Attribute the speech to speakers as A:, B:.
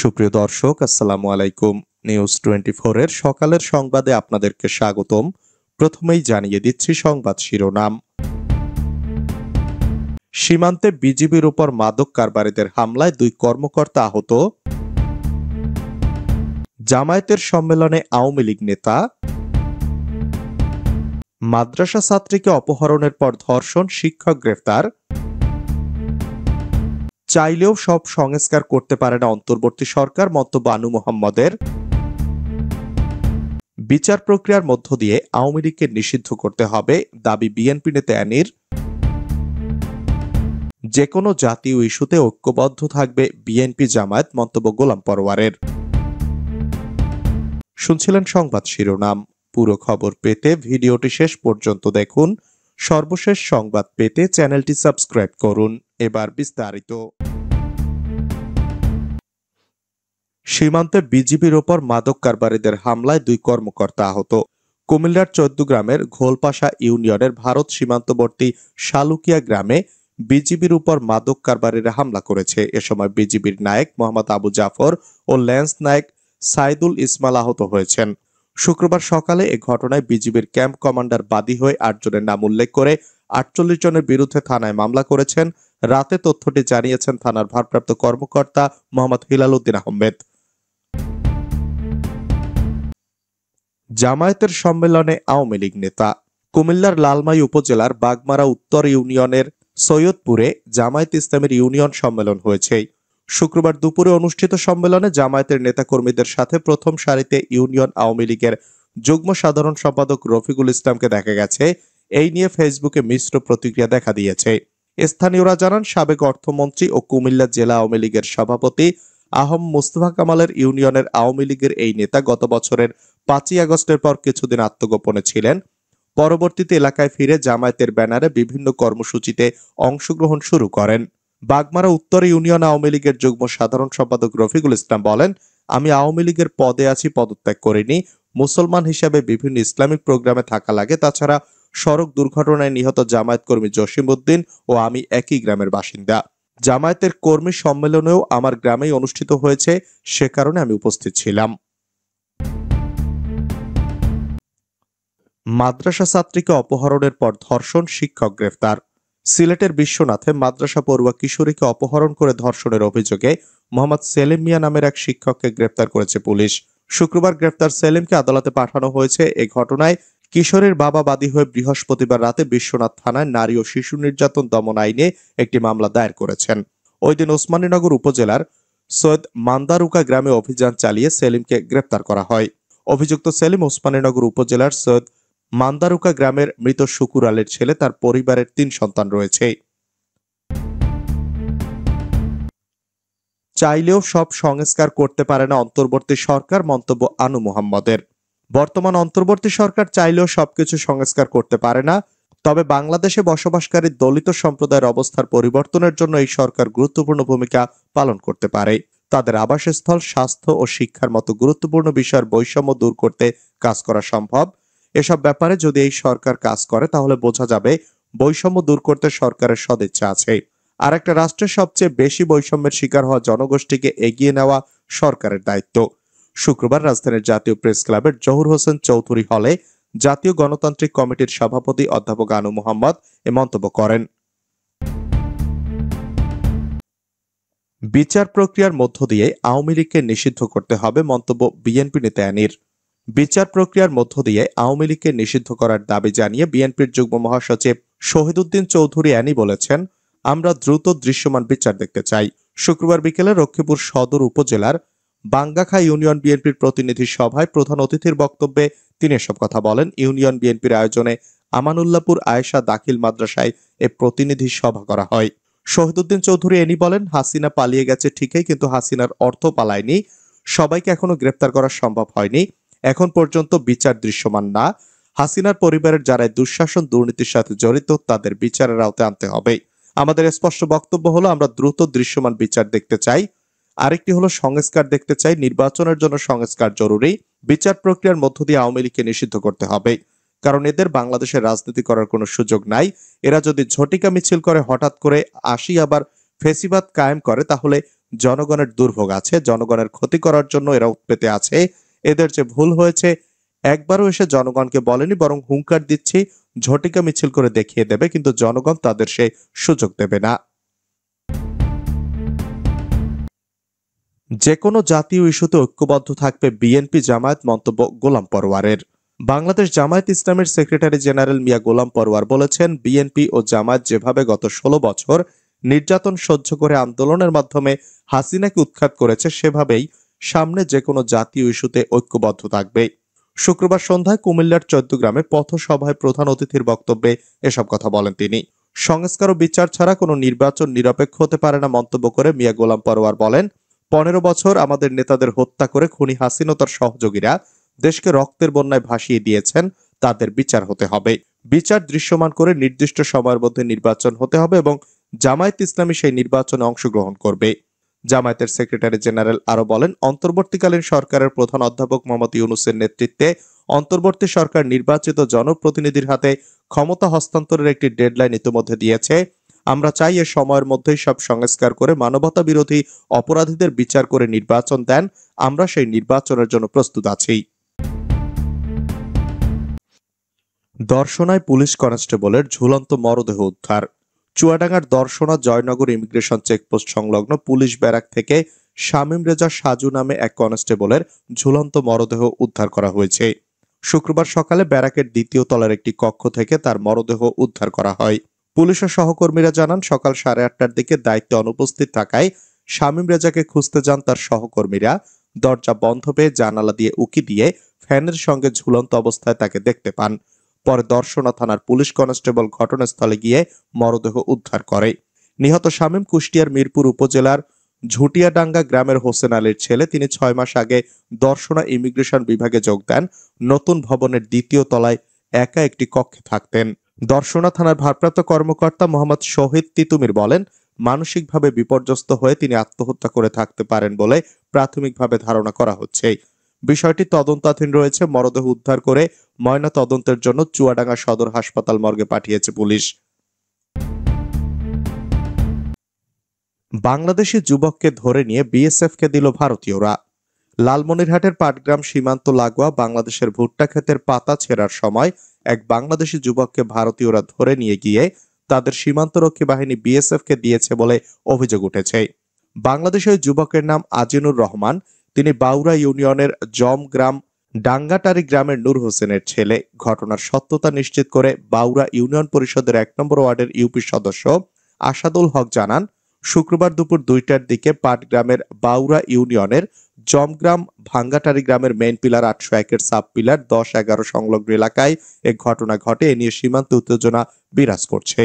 A: সুপ্রিয় দর্শক, আসসালামু আলাইকুম। নিউজ 24 এর সকালের সংবাদে আপনাদেরকে স্বাগতম। প্রথমেই জানিয়ে দিচ্ছি সংবাদ শিরোনাম। সীমান্তে বিজিবির উপর মাদক কারবারিদের হামলায় 2 কর্মকর্তা আহত। জামায়াতের সম্মেলনে আওয়ামী লীগ নেতা। মাদ্রাসা ছাত্রীকে অপহরণের পর ধর্ষণ, শিক্ষক গ্রেফতার। চাইলেও সব সংস্কার করতে পারে না অন্তর্বর্তী সরকার, মন্তব্য আনু মোহাম্মদের। বিচার প্রক্রিয়ার মধ্য দিয়ে আওয়ামী লীগকে নিষিদ্ধ করতে হবে, দাবি বিএনপি নেতা অ্যানির। যে কোনো জাতীয় ইস্যুতে ঐক্যবদ্ধ থাকবে বিএনপি জামায়াত, মন্তব্য গোলাম পরওয়ারের। শুনছিলেন সংবাদ শিরোনাম। পুরো খবর পেতে ভিডিওটি শেষ পর্যন্ত দেখুন। সর্বশেষ সংবাদ পেতে চ্যানেলটি সাবস্ক্রাইব করুন। এবার বিস্তারিত। সীমান্তে বিজিবির ওপর মাদক কারবারিদের হামলায় 2 কর্মকর্তা আহত। কুমিল্লার 14 গ্রামের ঘোলপাশা ইউনিয়নের ভারত সীমান্তবর্তী শালুকিয়া গ্রামে বিজিবির উপর মাদক কারবারিরা হামলা করেছে। এ সময় বিজিবির নায়েক মোহাম্মদ আবু জাফর ও ল্যান্স নায়েক সাইদুল ইসমাল আহত হয়েছেন। শুক্রবার সকালে এ ঘটনায় বিজিবির ক্যাম্প কমান্ডার বাদী হয়ে 8 জনের নাম উল্লেখ করে 48 জনের বিরুদ্ধে থানায় মামলা করেছেন। রাতে তথ্যটি জানিয়েছেন থানার ভারপ্রাপ্ত কর্মকর্তা মোহাম্মদ হিলাল উদ্দিন আহমেদ। জামায়াতের সম্মেলনে আওয়ামী লীগ নেতা। কুমিল্লার লালমাই উপজেলার বাগমারা উত্তর ইউনিয়নের সৈয়দপুরে জামায়াত ইসলামের ইউনিয়ন সম্মেলন হয়েছে। শুক্রবার দুপুরে অনুষ্ঠিত সম্মেলনে জামায়াতের নেতাকর্মীদের সাথে প্রথম সারিতে ইউনিয়ন আওয়ামী লীগের যুগ্ম সাধারণ সম্পাদক রফিকুল ইসলামকে দেখা গেছে। এই নিয়ে ফেসবুকে মিশ্র প্রতিক্রিয়া দেখা দিয়েছে। স্থানীয়রা জানান, সাবেক অর্থমন্ত্রী ও কুমিল্লা জেলা আওয়ামী লীগের সভাপতি আহম মুস্তফা কামালের ইউনিয়নের আওয়ামী লীগের এই নেতা গত বছরের 5ই আগস্টের পর কিছুদিন আত্মগোপনে ছিলেন। পরবর্তীতে এলাকায় ফিরে জামায়াতের ব্যানারে বিভিন্ন কর্মসূচিতে অংশগ্রহণ শুরু করেন। বাগমারা উত্তর ইউনিয়ন আওয়ামী লীগের যুগ্ম সাধারণ সম্পাদক রফিকুল ইসলাম বলেন, আমি আওয়ামী লীগের পদে আছি, পদত্যাগ করিনি। মুসলমান হিসাবে বিভিন্ন ইসলামিক প্রোগ্রামে থাকা লাগে। তাছাড়া সড়ক দুর্ঘটনায় নিহত জামায়াত কর্মী জসিম উদ্দিন ও আমি একই গ্রামের বাসিন্দা। জামায়াতের কর্মী সম্মেলনেও আমার গ্রামেই অনুষ্ঠিত হয়েছে, সে কারণে আমি উপস্থিত ছিলাম। মাদ্রাসা ছাত্রীকে অপহরণের পর ধর্ষণ, শিক্ষক গ্রেফতার। সিলেটের বিশ্বনাথে মাদ্রাসা পড়ুয়া কিশোরীকে অপহরণ করে ধর্ষণের অভিযোগে মোহাম্মদ সেলিম মিয়া নামের এক শিক্ষককে গ্রেফতার করেছে পুলিশ। শুক্রবার গ্রেফতার সেলিমকে আদালতে পাঠানো হয়েছে। এ ঘটনায় কিশোরীর বাবা বাদী হয়ে বৃহস্পতিবার রাতে বিশ্বনাথ থানায় নারী ও শিশু নির্যাতন দমন আইনে একটি মামলা দায়ের করেছেন। ওই দিন ওসমানীনগর উপজেলার সৈয়দ মান্দারুকা গ্রামে অভিযান চালিয়ে সেলিমকে গ্রেফতার করা হয়। অভিযুক্ত সেলিম ওসমানীনগর উপজেলার সৈয়দ মান্দারুকা গ্রামের মৃত শুকুর আলীর ছেলে। তার পরিবারের 3 সন্তান রয়েছে। চাইলেও সব সংস্কার করতে পারে না অন্তর্বর্তী সরকার, মন্তব্য আনু মোহাম্মদের। বর্তমান অন্তর্বর্তী সরকার চাইলেও সবকিছু সংস্কার করতে পারে না। তবে বাংলাদেশে বসবাসকারী দলিত সম্প্রদায়ের অবস্থার পরিবর্তনের জন্য এই সরকার গুরুত্বপূর্ণ ভূমিকা পালন করতে পারে। তাদের আবাসস্থল, স্বাস্থ্য ও শিক্ষার মতো গুরুত্বপূর্ণ বিষয়ের বৈষম্য দূর করতে কাজ করা সম্ভব। এসব ব্যাপারে যদি এই সরকার কাজ করে তাহলে বোঝা যাবে বৈষম্য দূর করতে সরকারের সদিচ্ছা আছে। আর একটা রাষ্ট্রের সবচেয়ে বেশি বৈষম্যের শিকার হওয়া জনগোষ্ঠীকে এগিয়ে নেওয়া সরকারের দায়িত্ব। শুক্রবার রাজধানীর জাতীয় প্রেস ক্লাবের জহুর হোসেন চৌধুরী হলে জাতীয় গণতান্ত্রিক কমিটির সভাপতি অধ্যাপক আনু মোহাম্মদ এ মন্তব্য করেন। বিচার প্রক্রিয়ার মধ্য দিয়ে আওয়ামী লীগকে নিষিদ্ধ করতে হবে, মন্তব্য বিএনপি নেতা অ্যানির। বিচার প্রক্রিয়ার মধ্য দিয়ে আওয়ামী লীগকে নিষিদ্ধ করার দাবি জানিয়ে বিএনপির যুগ্ম মহাসচিব শহীদউদ্দিন চৌধুরী অ্যানি বলেছেন, আমরা দ্রুত দৃশ্যমান বিচার দেখতে চাই। শুক্রবার বিকেলে রক্ষীপুর সদর উপজেলার বাঙ্গাখা ইউনিয়ন বিএনপির প্রতিনিধি সভায় প্রধান অতিথির বক্তব্যে তিনি এসব কথা বলেন। ইউনিয়ন বিএনপির আয়োজনে আমানুল্লাহপুর আয়েশা দাখিল মাদ্রাসায় এ প্রতিনিধি সভা করা হয়। শহীদউদ্দিন চৌধুরী এনি বলেন, হাসিনা পালিয়ে গেছে ঠিকই, কিন্তু হাসিনার অর্থ পালায়নি। সবাইকে এখনো গ্রেফতার করা সম্ভব হয়নি। এখন পর্যন্ত বিচার দৃশ্যমান না। হাসিনার পরিবারের যারা দুঃশাসন দুর্নীতির সাথে জড়িত তাদের বিচারের আওতায় আনতে হবে। আমাদের স্পষ্ট বক্তব্য হলো, আমরা দ্রুত দৃশ্যমান বিচার দেখতে চাই। আরেকটি হলো সংস্কার দেখতে চাই। নির্বাচনের জন্য সংস্কার জরুরি। বিচার প্রক্রিয়ার মধ্য দিয়ে আওয়ামী লীগকে নিষিদ্ধ করতে হবে, কারণ এদের বাংলাদেশে রাজনীতি করার কোনো সুযোগ নাই। এরা যদি ঝটিকা মিছিল করে হঠাৎ করে আসি আবার ফেসিবাদ কায়েম করে তাহলে জনগণের দুর্ভোগ আছে, জনগণের ক্ষতি করার জন্য এরা উৎপেতে আছে। এদের যে ভুল হয়েছে একবারও এসে জনগণকে বলেনি, বরং হুঙ্কার দিচ্ছি ঝটিকা মিছিল করে দেখিয়ে দেবে, কিন্তু জনগণ তাদের সেই সুযোগ দেবে না। যে কোনো জাতীয় ইস্যুতে ঐক্যবদ্ধ থাকবে বিএনপি জামায়াত, মন্তব্য গোলাম পরওয়ারের। বাংলাদেশ জামায়াত ইসলামের সেক্রেটারি জেনারেল মিয়া গোলাম পরওয়ার বলেছেন, বিএনপি ও জামায়াত যেভাবে গত 16 বছর নির্যাতন সহ্য করে আন্দোলনের মাধ্যমে হাসিনাকে উৎখাত করেছে, সেভাবেই সামনে যে কোনো জাতীয় ইস্যুতে ঐক্যবদ্ধ থাকবে। শুক্রবার সন্ধ্যায় কুমিল্লার 14 গ্রামে পথসভায় প্রধান অতিথির বক্তব্যে এসব কথা বলেন তিনি। সংস্কার ও বিচার ছাড়া কোনো নির্বাচন নিরপেক্ষ হতে পারে না মন্তব্য করে মিয়া গোলাম পরওয়ার বলেন, 15 বছর আমাদের নেতাদের হত্যা করে খুনি হাসিনা ও তার সহযোগীরা দেশকে রক্তের বন্যায় ভাসিয়ে দিয়েছেন, তাদের বিচার হতে হবে। বিচার দৃশ্যমান করে নির্দিষ্ট সময়ের মধ্যে নির্বাচন হতে হবে এবং জামায়াত ইসলামী সেই নির্বাচনে অংশগ্রহণ করবে। জামায়াতের সেক্রেটারি জেনারেল আরো বলেন, অন্তর্বর্তীকালীন সরকারের প্রধান অধ্যাপক মোহাম্মদ ইউনূসের নেতৃত্বে অন্তর্বর্তী সরকার নির্বাচিত জনপ্রতিনিধির হাতে ক্ষমতা হস্তান্তরের একটি ডেডলাইন ইতিমধ্যে দিয়েছে। আমরা চাই এ সময়ের মধ্যেই সব সংস্কার করে মানবতা বিরোধী অপরাধীদের বিচার করে নির্বাচন দেন। আমরা সেই নির্বাচনের জন্য প্রস্তুত আছি। দর্শনায় পুলিশ কনস্টেবলের ঝুলন্ত মরদেহ উদ্ধার। চুয়াডাঙ্গার দর্শনা জয়নগর ইমিগ্রেশন চেকপোস্ট সংলগ্ন পুলিশ ব্যারাক থেকে শামীম রেজা সাজু নামে এক কনস্টেবলের ঝুলন্ত মরদেহ উদ্ধার করা হয়েছে। শুক্রবার সকালে ব্যারাকের 2য় তলার একটি কক্ষ থেকে তার মরদেহ উদ্ধার করা হয়। পুলিশের সহকর্মীরা জানান, সকাল 8:30টার দিকে দায়িত্বে অনুপস্থিত থাকায় শামীম রেজাকে খুঁজতে যান তার সহকর্মীরা। দরজা বন্ধ পেয়ে জানালা দিয়ে উকি দিয়ে ফ্যানের সঙ্গে ঝুলন্ত অবস্থায় তাকে দেখতে পান। পরে দর্শনা থানার পুলিশ কনস্টেবল ঘটনাস্থলে গিয়ে মরদেহ উদ্ধার করে। নিহত শামীম কুষ্টিয়ার মিরপুর উপজেলার ঝুটিয়াডাঙ্গা গ্রামের হোসেন আলীর ছেলে। তিনি 6 মাস আগে দর্শনা ইমিগ্রেশন বিভাগে যোগ দেন। নতুন ভবনের 2য় তলায় একা একটি কক্ষে থাকতেন। দর্শনা থানার ভারপ্রাপ্ত কর্মকর্তা মোহাম্মদ শহীদ তিতুমির বলেন, মানসিকভাবে বিপর্যস্ত হয়ে তিনি আত্মহত্যা করে থাকতে পারেন বলে প্রাথমিকভাবে ধারণা করা হচ্ছে। বিষয়টি তদন্তাধীন রয়েছে। মরদেহ উদ্ধার করে ময়না তদন্তের জন্য চুয়াডাঙ্গা সদর হাসপাতাল মর্গে পাঠিয়েছে পুলিশ। বাংলাদেশি যুবককে ধরে নিয়ে বিএসএফকে দিল ভারতীয়রা। লালমনিরহাটের পাটগ্রাম সীমান্ত লাগোয়া বাংলাদেশের ভুট্টা ক্ষেতের পাতা ছেঁড়ার সময় এক বাংলাদেশি যুবককে ভারতীয়রা ধরে নিয়ে গিয়ে তাদের সীমান্তরক্ষী বাহিনী বিএসএফকে দিয়েছে বলে অভিযোগ উঠেছে। বাংলাদেশের যুবকের নাম আজিনুর রহমান। তিনি বাউরা ইউনিয়নের জমগ্রাম ডাঙ্গাটারি গ্রামের নূর হোসেনের ছেলে। ঘটনার সত্যতা নিশ্চিত করে বাউরা ইউনিয়ন পরিষদের 1 নম্বর ওয়ার্ডের ইউপি সদস্য আসাদুল হক জানান, শুক্রবার দুপুর 2টার দিকে পাটগ্রামের বাউরা ইউনিয়নের জমগ্রাম ভাঙ্গাটারি গ্রামের মেইন পিলার 801-এর সাব পিলার 10-11 সংলগ্ন এলাকায় এ ঘটনা ঘটে। এ নিয়ে সীমান্ত উত্তেজনা বিরাজ করছে।